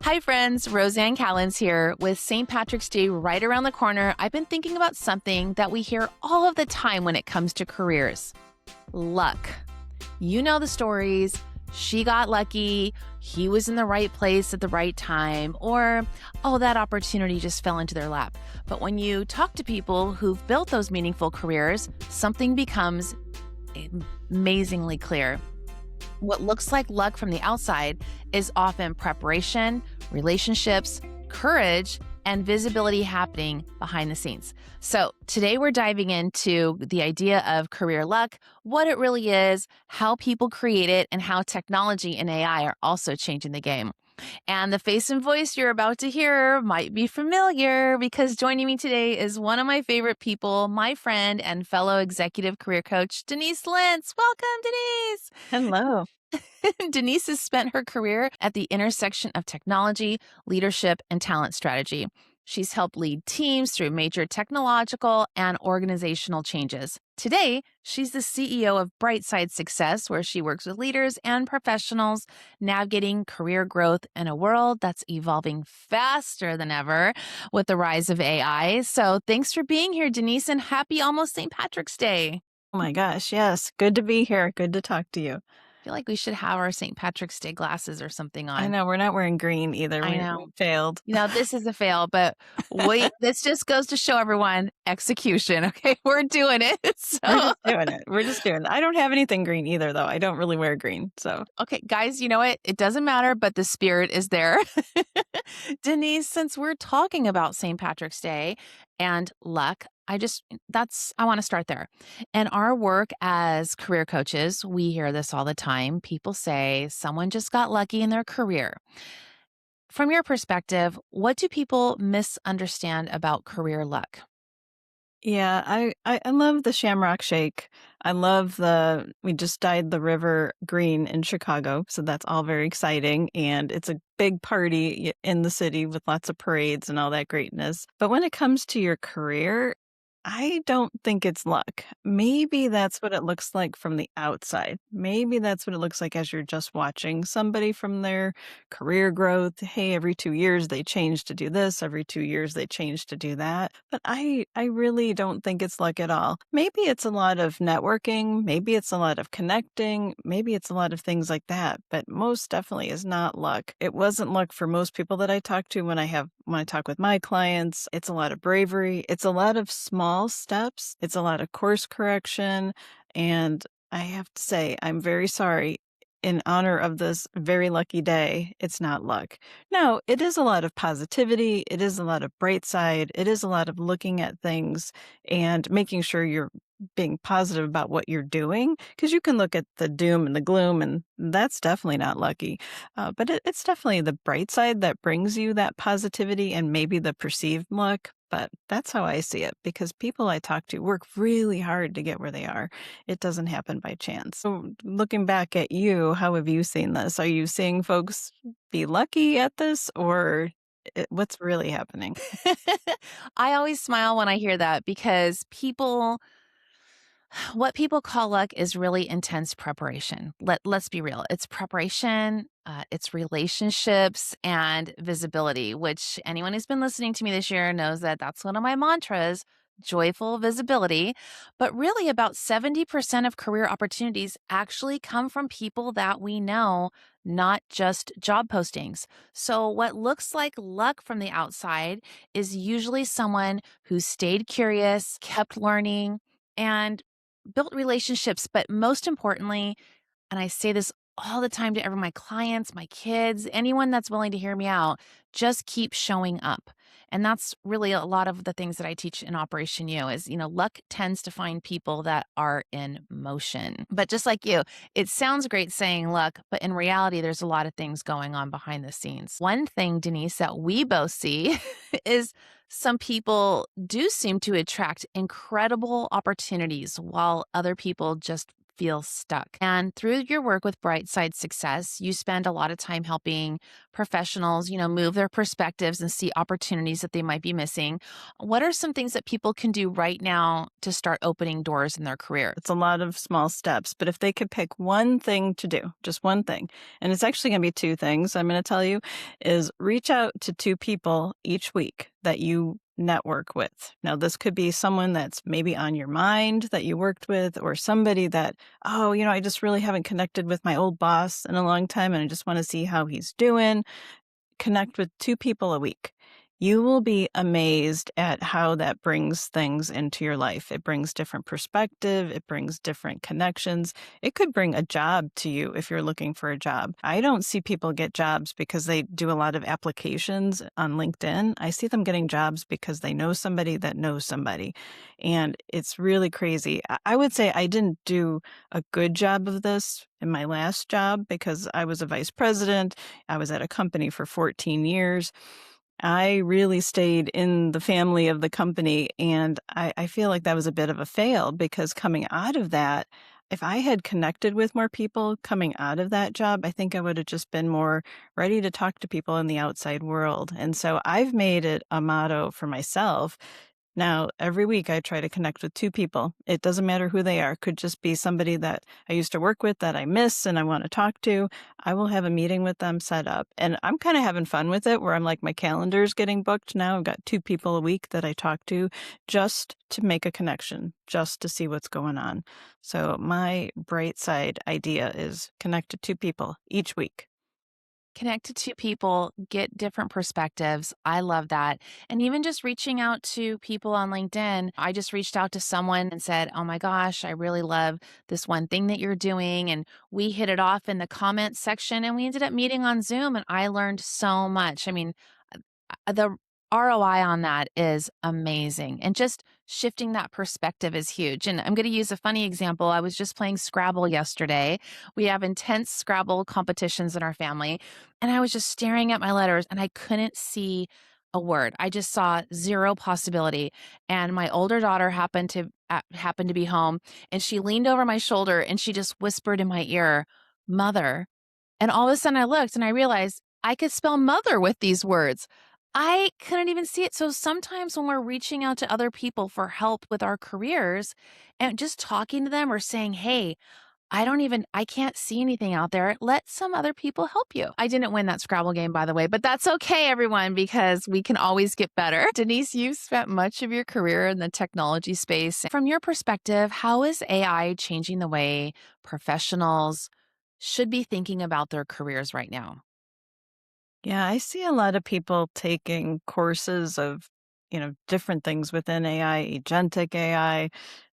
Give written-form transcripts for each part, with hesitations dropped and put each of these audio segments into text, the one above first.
Hi friends, Rosanne Callens here. With St. Patrick's Day right around the corner, I've been thinking about something that we hear all of the time when it comes to careers. Luck. You know the stories. She got lucky, he was in the right place at the right time, or, oh, that opportunity just fell into their lap. But when you talk to people who've built those meaningful careers, something becomes amazingly clear. What looks like luck from the outside is often preparation, relationships, courage, and visibility happening behind the scenes. So today we're diving into the idea of career luck, what it really is, how people create it, and how technology and AI are also changing the game. And the face and voice you're about to hear might be familiar because joining me today is one of my favorite people, my friend and fellow executive career coach, Denise Lintz. Welcome, Denise. Hello. Denise has spent her career at the intersection of technology, leadership, and talent strategy. She's helped lead teams through major technological and organizational changes. Today, she's the CEO of BrightSide Success, where she works with leaders and professionals navigating career growth in a world that's evolving faster than ever with the rise of AI. So thanks for being here, Denise, and happy almost St. Patrick's Day. Oh my gosh, yes. Good to be here. Good to talk to you. I feel like we should have our St. Patrick's Day glasses or something I on. know we're not wearing green either. I We know. failed. This is a fail, but wait, this just goes to show everyone execution. Okay, we're doing it. We're So, just doing it. We're just doing it. I don't have anything green either, though. I don't really wear green. So, okay, guys, you know what? It doesn't matter, but the spirit is there. Denise, since we're talking about St. Patrick's Day and luck, I want to start there. In our work as career coaches, we hear this all the time. People say someone just got lucky in their career. From your perspective, what do people misunderstand about career luck? yeah, I love the Shamrock Shake. I love we just dyed the river green in Chicago. So that's all very exciting. And it's a big party in the city with lots of parades and all that greatness. But when it comes to your career, I don't think it's luck. Maybe that's what it looks like from the outside. Maybe that's what it looks like as you're just watching somebody from their career growth. Hey, every 2 years they change to do this, every 2 years they change to do that. But I really don't think it's luck at all. Maybe it's a lot of networking, maybe it's a lot of connecting, maybe it's a lot of things like that, but most definitely is not luck. It wasn't luck for most people that I talk to when I talk with my clients. It's a lot of bravery, it's a lot of small steps, it's a lot of course correction, and I have to say I'm very sorry. In honor of this very lucky day, it's not luck. No, it is a lot of positivity. It is a lot of bright side. It is a lot of looking at things and making sure you're being positive about what you're doing. Because you can look at the doom and the gloom, and that's definitely not lucky. But it's definitely the bright side that brings you that positivity and maybe the perceived luck. But that's how I see it, because people I talk to work really hard to get where they are. It doesn't happen by chance. So looking back at you, how have you seen this? Are you seeing folks be lucky at this, or what's really happening? I always smile when I hear that because what people call luck is really intense preparation. Let's be real. It's preparation, it's relationships and visibility, which anyone who's been listening to me this year knows that that's one of my mantras, joyful visibility. But really, about 70% of career opportunities actually come from people that we know, not just job postings. So, what looks like luck from the outside is usually someone who stayed curious, kept learning, and built relationships, but most importantly, and I say this all the time to every my clients, my kids, anyone that's willing to hear me out, just keep showing up. And that's really a lot of the things that I teach in Operation U is, luck tends to find people that are in motion. But just like you, it sounds great saying luck, but in reality, there's a lot of things going on behind the scenes. One thing, Denise, that we both see is some people do seem to attract incredible opportunities while other people just feel stuck. And through your work with BrightSide Success, you spend a lot of time helping professionals, move their perspectives and see opportunities that they might be missing. What are some things that people can do right now to start opening doors in their career? It's a lot of small steps, but if they could pick one thing to do, just one thing, and it's actually going to be two things I'm going to tell you, is reach out to two people each week that you network with. Now, this could be someone that's maybe on your mind that you worked with, or somebody that, oh, I just really haven't connected with my old boss in a long time and I just want to see how he's doing. Connect with two people a week. You will be amazed at how that brings things into your life. It brings different perspective. It brings different connections. It could bring a job to you if you're looking for a job. I don't see people get jobs because they do a lot of applications on LinkedIn. I see them getting jobs because they know somebody that knows somebody. And it's really crazy. I would say I didn't do a good job of this in my last job because I was a vice president. I was at a company for 14 years. I really stayed in the family of the company, and I feel like that was a bit of a fail because coming out of that, if I had connected with more people coming out of that job, I think I would have just been more ready to talk to people in the outside world. And so I've made it a motto for myself. Now, every week I try to connect with two people. It doesn't matter who they are. Could just be somebody that I used to work with that I miss and I want to talk to. I will have a meeting with them set up. And I'm kind of having fun with it where I'm like, my calendar's getting booked now. I've got two people a week that I talk to just to make a connection, just to see what's going on. So my bright side idea is connect to two people each week. Connect to two people, get different perspectives. I love that. And even just reaching out to people on LinkedIn. I just reached out to someone and said, "Oh my gosh, I really love this one thing that you're doing." And we hit it off in the comments section and we ended up meeting on Zoom and I learned so much. I mean, the ROI on that is amazing. And just shifting that perspective is huge. And I'm going to use a funny example. I was just playing Scrabble yesterday. We have intense Scrabble competitions in our family. And I was just staring at my letters and I couldn't see a word. I just saw zero possibility. And my older daughter happened to be home and she leaned over my shoulder and she just whispered in my ear, "Mother." And all of a sudden I looked and I realized I could spell mother with these words. I couldn't even see it. So sometimes when we're reaching out to other people for help with our careers and just talking to them or saying, "Hey, I can't see anything out there. Let some other people help you." I didn't win that Scrabble game, by the way, but that's okay, everyone, because we can always get better. Denise, you've spent much of your career in the technology space. From your perspective, how is AI changing the way professionals should be thinking about their careers right now? Yeah, I see a lot of people taking courses of, different things within AI, agentic AI,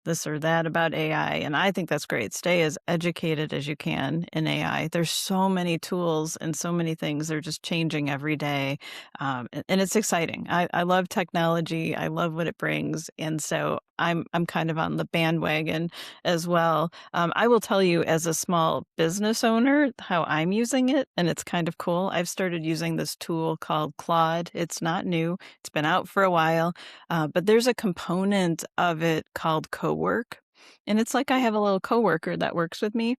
this or that about AI. And I think that's great. Stay as educated as you can in AI. There's so many tools and so many things. They're just changing every day. And it's exciting. I love technology. I love what it brings. And so I'm kind of on the bandwagon as well. I will tell you as a small business owner how I'm using it, and it's kind of cool. I've started using this tool called Claude. It's not new. It's been out for a while, but there's a component of it called cowork, and it's like I have a little coworker that works with me.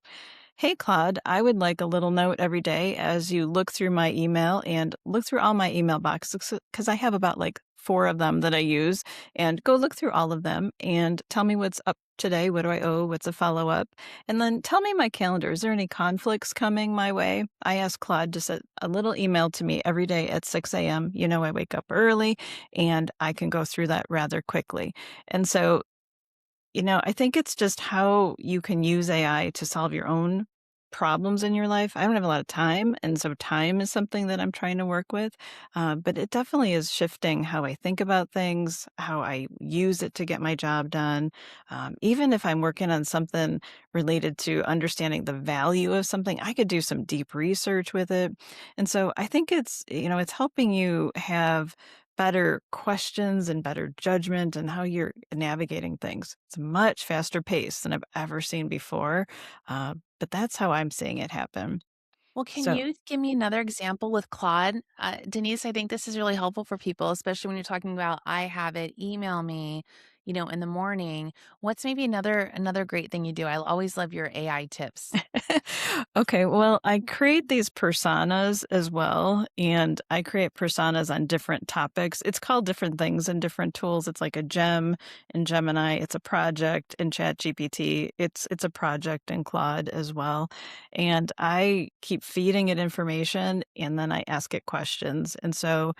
Hey, Claude, I would like a little note every day as you look through my email and look through all my email boxes because I have about like four of them that I use and go look through all of them and tell me what's up today. What do I owe? What's a follow up? And then tell me my calendar. Is there any conflicts coming my way? I ask Claude to send a little email to me every day at 6 a.m. I wake up early and I can go through that rather quickly. And so I think it's just how you can use AI to solve your own problems in your life. I don't have a lot of time, and so time is something that I'm trying to work with. But it definitely is shifting how I think about things, how I use it to get my job done. Even if I'm working on something related to understanding the value of something, I could do some deep research with it. And so I think it's helping you have better questions and better judgment and how you're navigating things. It's a much faster pace than I've ever seen before, but that's how I'm seeing it happen. Well, can So you give me another example with Claude? Denise, I think this is really helpful for people, especially when you're talking about I have it, email me. in the morning. What's maybe another great thing you do? I always love your AI tips. Okay, well, I create these personas as well, and I create personas on different topics. It's called different things in different tools. It's like a gem in Gemini, it's a project in ChatGPT, it's a project in Claude as well. And I keep feeding it information and then I ask it questions. And so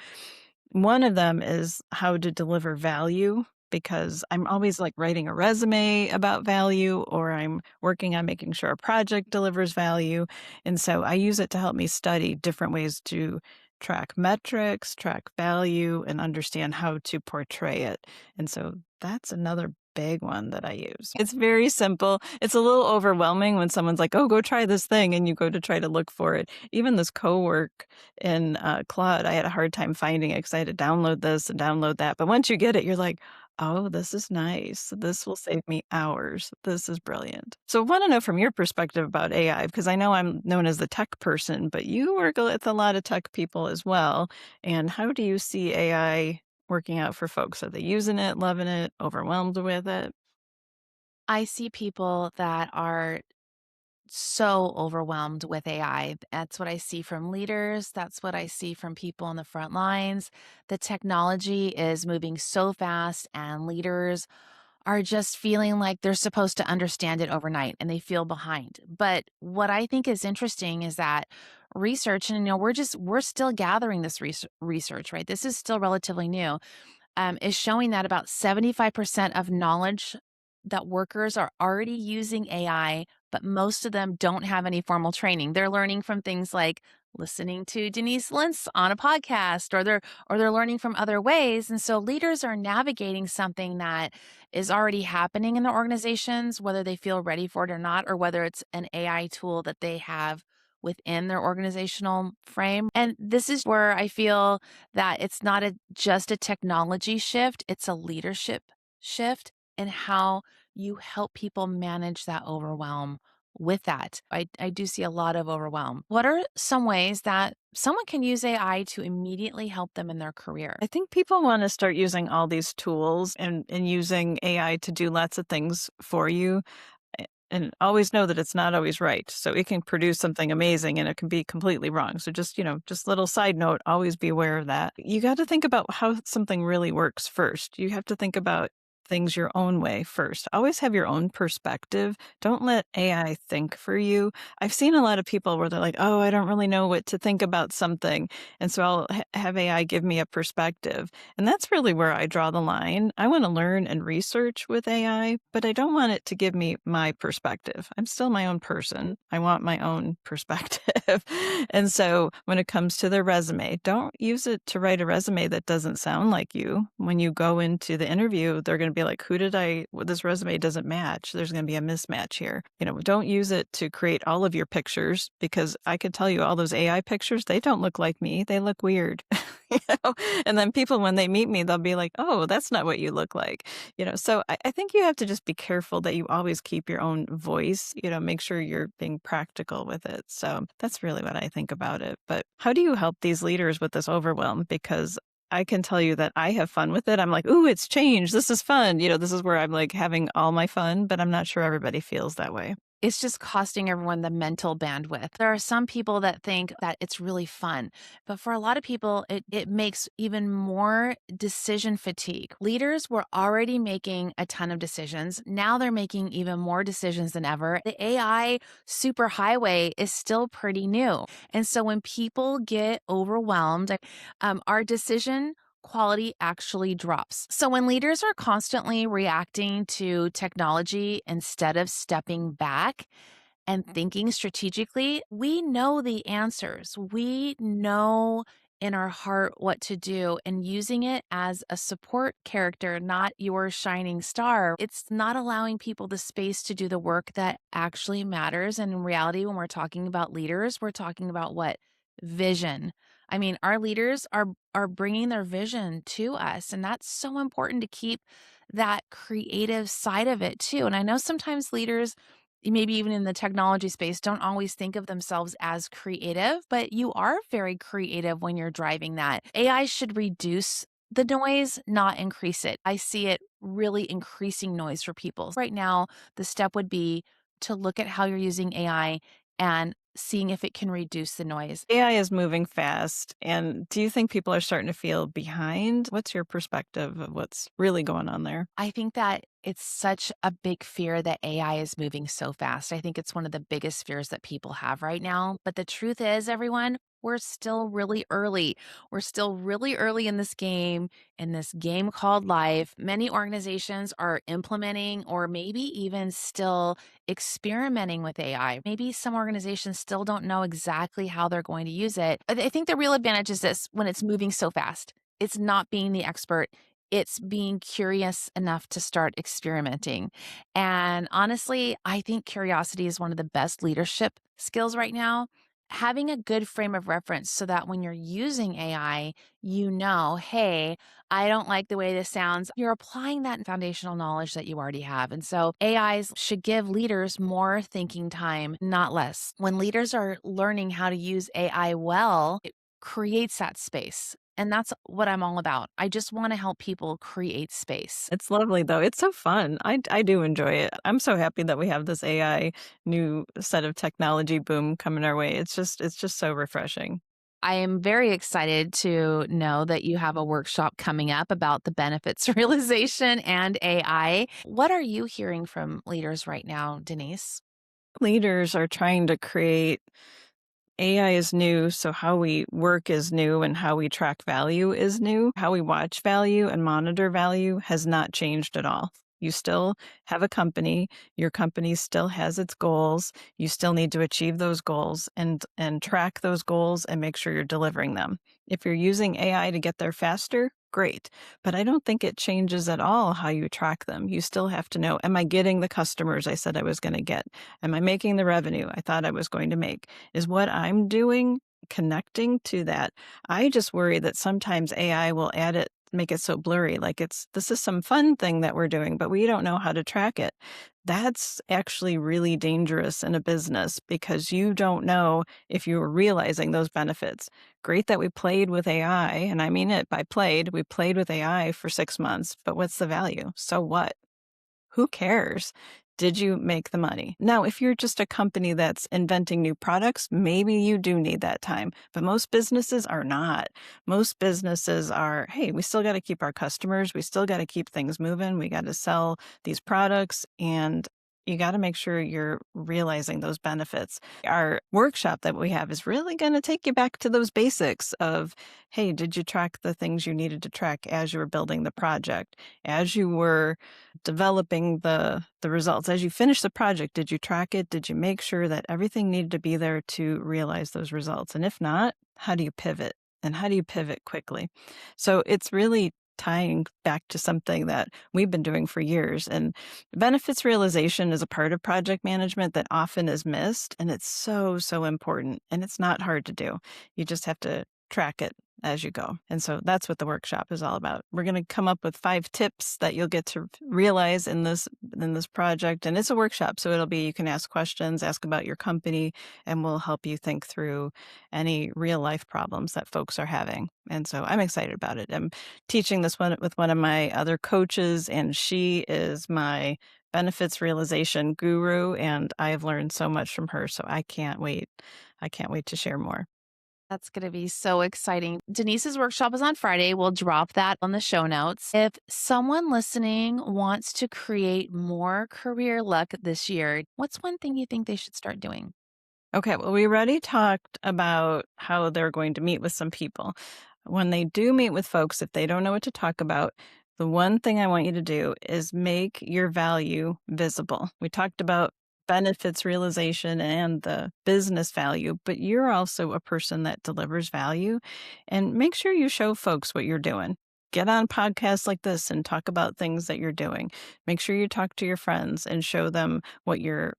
one of them is how to deliver value because I'm always like writing a resume about value or I'm working on making sure a project delivers value. And so I use it to help me study different ways to track metrics, track value, and understand how to portray it. And so that's another big one that I use. It's very simple. It's a little overwhelming when someone's like, oh, go try this thing, and you go to try to look for it. Even this co-work in, Claude, I had a hard time finding it because I had to download this and download that, but once you get it, you're like, "Oh, this is nice. This will save me hours. This is brilliant." So, I wanna know from your perspective about AI, because I know I'm known as the tech person, but you work with a lot of tech people as well, and how do you see AI working out for folks? Are they using it, loving it, overwhelmed with it? I see people that are so overwhelmed with AI. That's what I see from leaders. That's what I see from people on the front lines. The technology is moving so fast, and leaders are just feeling like they're supposed to understand it overnight and they feel behind. But what I think is interesting is that research, and we're still gathering this research, right? This is still relatively new, is showing that about 75% of knowledge that workers are already using AI, but most of them don't have any formal training. They're learning from things like listening to Denise Lintz on a podcast, or they're learning from other ways. And so leaders are navigating something that is already happening in their organizations, whether they feel ready for it or not, or whether it's an AI tool that they have within their organizational frame. And this is where I feel that it's not just a technology shift, it's a leadership shift in how you help people manage that overwhelm with that. I do see a lot of overwhelm. What are some ways that someone can use AI to immediately help them in their career? I think people wanna start using all these tools and using AI to do lots of things for you. And always know that it's not always right. So it can produce something amazing and it can be completely wrong. So just, just little side note, always be aware of that. You got to think about how something really works first. You have to think about things your own way first. Always have your own perspective. Don't let AI think for you. I've seen a lot of people where they're like, "Oh, I don't really know what to think about something." And so I'll have AI give me a perspective. And that's really where I draw the line. I want to learn and research with AI, but I don't want it to give me my perspective. I'm still my own person. I want my own perspective. And so when it comes to their resume, don't use it to write a resume that doesn't sound like you. When you go into the interview, they're going to be like, this resume doesn't match. There's going to be a mismatch here. Don't use it to create all of your pictures because I could tell you all those AI pictures, they don't look like me. They look weird. you know? And then people, when they meet me, they'll be like, oh, that's not what you look like. So I think you have to just be careful that you always keep your own voice, make sure you're being practical with it. So that's really what I think about it. But how do you help these leaders with this overwhelm? Because I can tell you that I have fun with it. I'm like, ooh, it's changed. This is fun. This is where I'm like having all my fun, but I'm not sure everybody feels that way. It's just costing everyone the mental bandwidth. There are some people that think that it's really fun, but for a lot of people, it makes even more decision fatigue. Leaders were already making a ton of decisions. Now they're making even more decisions than ever. The AI superhighway is still pretty new. And so when people get overwhelmed, our decision quality actually drops. So when leaders are constantly reacting to technology instead of stepping back and thinking strategically, we know the answers. We know in our heart what to do, and using it as a support character, not your shining star. It's not allowing people the space to do the work that actually matters. And in reality, when we're talking about leaders, we're talking about what? Vision. I mean, our leaders are bringing their vision to us, and that's so important to keep that creative side of it too. And I know sometimes leaders, maybe even in the technology space, don't always think of themselves as creative, but you are very creative when you're driving that. AI should reduce The noise, not increase it. I see it really increasing noise for people. Right now, the step would be to look at how you're using AI and seeing if it can reduce the noise. AI is moving fast, and do you think people are starting to feel behind? What's your perspective of what's really going on there? I think that it's such a big fear that AI is moving so fast. I think it's one of the biggest fears that people have right now. But the truth is, everyone, we're still really early. We're still really early in this game called life. Many organizations are implementing or maybe even still experimenting with AI. Maybe some organizations still don't know exactly how they're going to use it. I think the real advantage is this: when it's moving so fast, it's not being the expert, it's being curious enough to start experimenting. And honestly, I think curiosity is one of the best leadership skills right now. Having a good frame of reference so that when you're using AI, you know, hey, I don't like the way this sounds. You're applying that foundational knowledge that you already have. And so AIs should give leaders more thinking time, not less. When leaders are learning how to use AI well, it creates that space. And that's what I'm all about. I just want to help people create space. It's lovely, though. It's so fun. I do enjoy it. I'm so happy that we have this AI new set of technology boom coming our way. It's just so refreshing. I am very excited to know that you have a workshop coming up about the benefits realization and AI. What are you hearing from leaders right now, Denise? Leaders are trying to create AI is new, so how we work is new and how we track value is new. How we watch value and monitor value has not changed at all. You still have a company, your company still has its goals. You still need to achieve those goals and track those goals and make sure you're delivering them. If you're using AI to get there faster, great. But I don't think it changes at all how you track them. You still have to know, am I getting the customers I said I was going to get? Am I making the revenue I thought I was going to make? Is what I'm doing connecting to that? I just worry that sometimes AI will add it, make it so blurry, like this is some fun thing that we're doing, but we don't know how to track it. That's actually really dangerous in a business because you don't know if you're realizing those benefits. Great that we played with AI, and I mean it by played. We played with AI for 6 months, but what's the value? So what? Who cares? Did you make the money? Now, if you're just a company that's inventing new products, maybe you do need that time, but most businesses are not. Most businesses are, hey, we still got to keep our customers, we still got to keep things moving, we got to sell these products, and you got to make sure you're realizing those benefits. Our workshop that we have is really going to take you back to those basics of, hey, did you track the things you needed to track as you were building the project, as you were developing the results? As you finish the project, did you track it? Did you make sure that everything needed to be there to realize those results? And if not, how do you pivot? And how do you pivot quickly? So it's really tying back to something that we've been doing for years. And benefits realization is a part of project management that often is missed. And it's so, so important. And it's not hard to do. You just have to track it as you go. And so that's what the workshop is all about. We're going to come up with 5 tips that you'll get to realize in this project. And it's a workshop, so it'll be, you can ask questions, ask about your company, and we'll help you think through any real life problems that folks are having. And so I'm excited about it. I'm teaching this one with one of my other coaches, and she is my benefits realization guru, and I've learned so much from her. So I can't wait. I can't wait to share more. That's going to be so exciting. Denise's workshop is on Friday. We'll drop that on the show notes. If someone listening wants to create more career luck this year, what's one thing you think they should start doing? Okay, well, we already talked about how they're going to meet with some people. When they do meet with folks, if they don't know what to talk about, the one thing I want you to do is make your value visible. We talked about benefits realization and the business value, but you're also a person that delivers value. And make sure you show folks what you're doing. Get on podcasts like this and talk about things that you're doing. Make sure you talk to your friends and show them what you're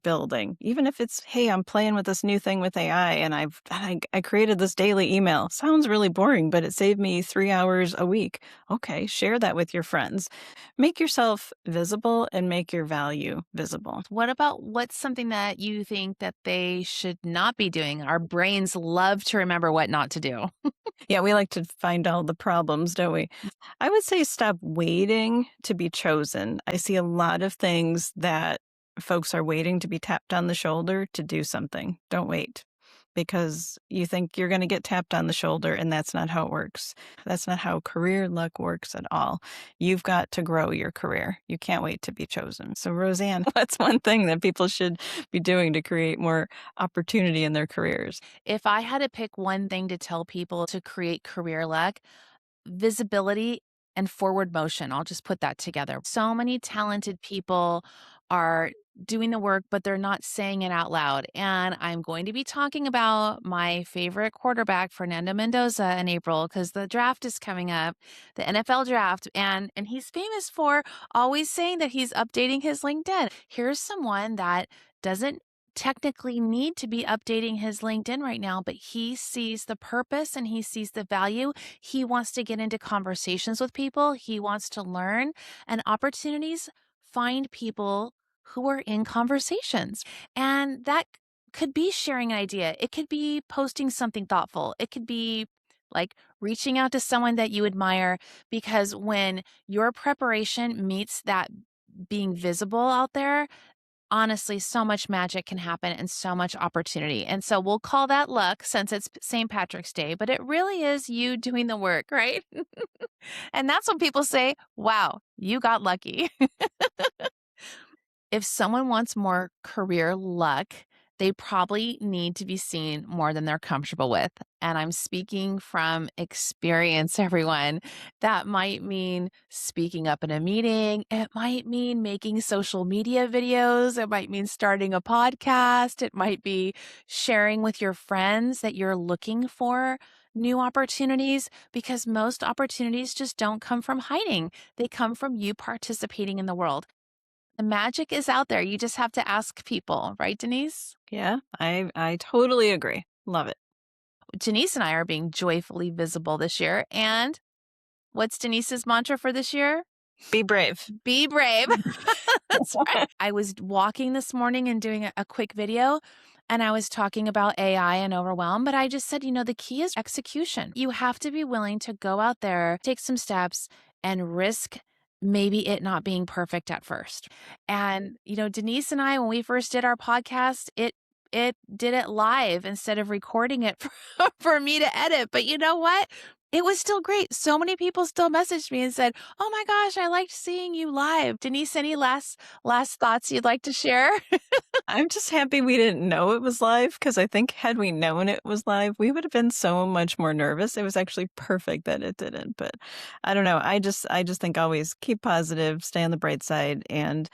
building. Even if it's, hey, I'm playing with this new thing with AI and I created this daily email. Sounds really boring, but it saved me 3 hours a week. Okay, share that with your friends. Make yourself visible and make your value visible. What about what's something that you think that they should not be doing? Our brains love to remember what not to do. Yeah, we like to find all the problems, don't we? agree. I would say stop waiting to be chosen. I see a lot of things that folks are waiting to be tapped on the shoulder to do something. Don't wait because you think you're going to get tapped on the shoulder, and that's not how it works. That's not how career luck works at all. You've got to grow your career. You can't wait to be chosen. So, Roseanne, what's one thing that people should be doing to create more opportunity in their careers? If I had to pick one thing to tell people to create career luck, visibility and forward motion. I'll just put that together. So many talented people are doing the work, but they're not saying it out loud. And I'm going to be talking about my favorite quarterback, Fernando Mendoza, in April because the draft is coming up, the NFL draft, and he's famous for always saying that he's updating his LinkedIn. Here's someone that doesn't technically need to be updating his LinkedIn right now, but he sees the purpose and he sees the value. He wants to get into conversations with people. He wants to learn, and opportunities find people who are in conversations. And that could be sharing an idea. It could be posting something thoughtful. It could be like reaching out to someone that you admire, because when your preparation meets that being visible out there, honestly, so much magic can happen and so much opportunity. And so we'll call that luck since it's St. Patrick's Day, but it really is you doing the work, right? And that's when people say, wow, you got lucky. If someone wants more career luck, they probably need to be seen more than they're comfortable with. And I'm speaking from experience, everyone. That might mean speaking up in a meeting. It might mean making social media videos. It might mean starting a podcast. It might be sharing with your friends that you're looking for new opportunities, because most opportunities just don't come from hiding. They come from you participating in the world. The magic is out there. You just have to ask people, right, Denise? Yeah, I totally agree. Love it. Denise and I are being joyfully visible this year. And what's Denise's mantra for this year? Be brave. Be brave. That's right. I was walking this morning and doing a quick video, and I was talking about AI and overwhelm, but I just said, the key is execution. You have to be willing to go out there, take some steps, and risk maybe it not being perfect at first. And, Denise and I, when we first did our podcast, it did it live instead of recording it for me to edit. But you know what? It was still great. So many people still messaged me and said, "Oh my gosh, I liked seeing you live." Denise, any last thoughts you'd like to share? I'm just happy we didn't know it was live, because I think had we known it was live, we would have been so much more nervous. It was actually perfect that it didn't, but I don't know. I just think always keep positive, stay on the bright side. And,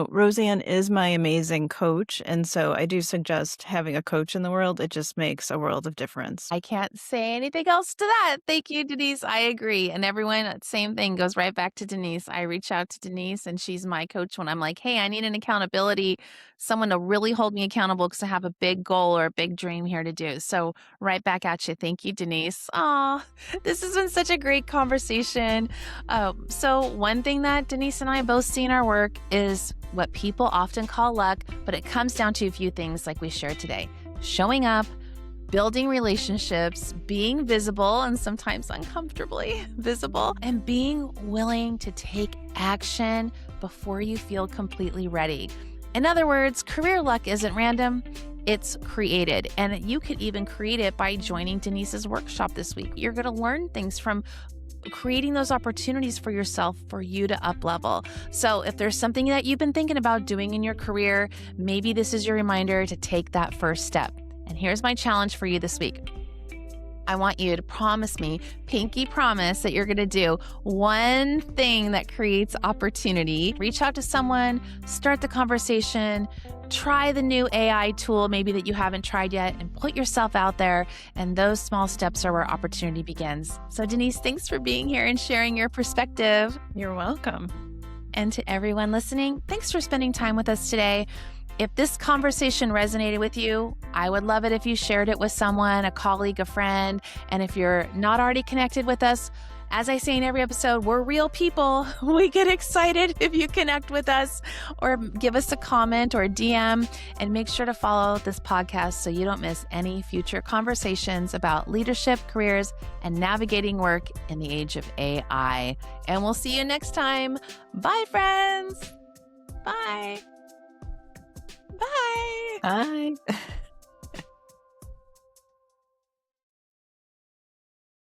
Roseanne is my amazing coach. And so I do suggest having a coach in the world. It just makes a world of difference. I can't say anything else to that. Thank you, Denise. I agree. And everyone, same thing goes right back to Denise. I reach out to Denise, and she's my coach when I'm like, hey, I need an accountability, someone to really hold me accountable because I have a big goal or a big dream here to do. So right back at you. Thank you, Denise. Aw, this has been such a great conversation. So one thing that Denise and I both see in our work is what people often call luck, but it comes down to a few things like we shared today: showing up, building relationships, being visible and sometimes uncomfortably visible, and being willing to take action before you feel completely ready. In other words, career luck isn't random. It's created, and you could even create it by joining Denise's workshop this week. You're going to learn things from creating those opportunities for yourself for you to up level. So if there's something that you've been thinking about doing in your career, maybe this is your reminder to take that first step. And here's my challenge for you this week. I want you to promise me, pinky promise, that you're going to do one thing that creates opportunity. Reach out to someone, start the conversation, try the new AI tool maybe that you haven't tried yet, and put yourself out there. And those small steps are where opportunity begins. So Denise, thanks for being here and sharing your perspective. You're welcome. And to everyone listening, thanks for spending time with us today. If this conversation resonated with you, I would love it if you shared it with someone, a colleague, a friend. And if you're not already connected with us, As I say in every episode, we're real people. We get excited if you connect with us or give us a comment or a DM, and make sure to follow this podcast so you don't miss any future conversations about leadership, careers, and navigating work in the age of AI. And we'll see you next time. Bye, friends. Bye. Bye. Bye.